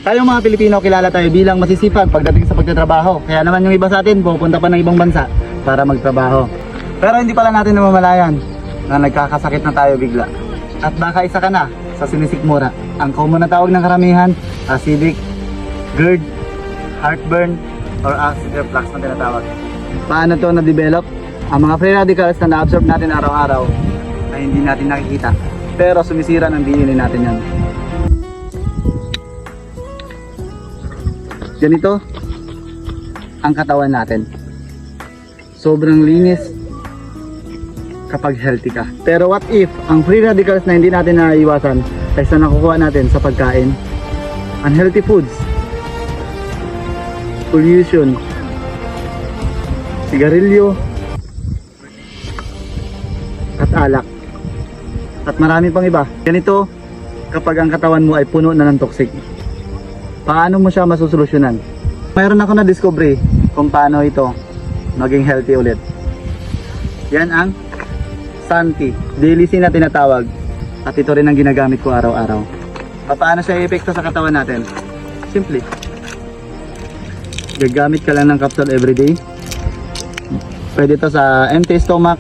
Tayong mga Pilipino, kilala tayo bilang masisipag pagdating sa pagtatrabaho. Kaya naman yung iba sa atin, pupunta pa ng ibang bansa para magtrabaho. Pero hindi pala natin namamalayan na nagkakasakit na tayo bigla. At baka isa ka na sa sinisikmura. Ang common na tawag ng karamihan, acidic, GERD, heartburn, or acid reflux na tinatawag. Paano to na-develop? Ang mga free radicals na na-absorb natin araw-araw ay hindi natin nakikita. Pero sumisira ng DNA natin yan. Ganito ang katawan natin. Sobrang linis kapag healthy ka. Pero what if ang free radicals na hindi natin naiiwasan ay sa nakukuha natin sa pagkain? Unhealthy foods, pollution, sigarilyo, at alak, at marami pang iba. Ganito kapag ang katawan mo ay puno na ng toxic. Paano mo siya masusolusyonan? Mayroon ako na-discovery kung paano ito maging healthy ulit. Yan ang Santi, daily na tinatawag. At ito rin ang ginagamit ko araw-araro. Paano siya i-epekto sa katawan natin? Simple. Gagamit ka lang ng capsule everyday. Pwede ito sa empty stomach.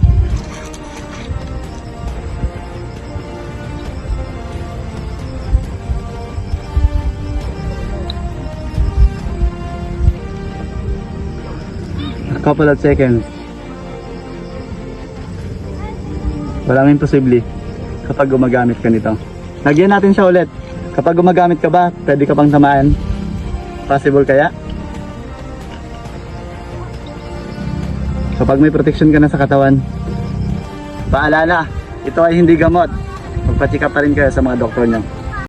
Couple of seconds. Walang imposible kapag gumagamit ka nito. Lagyan natin siya ulit. Kapag gumagamit ka ba, pwede ka pang tamaan? Possible kaya? Kapag may protection ka na sa katawan, paalala, ito ay hindi gamot. Magpa-check up pa rin kayo sa mga doktor nyo.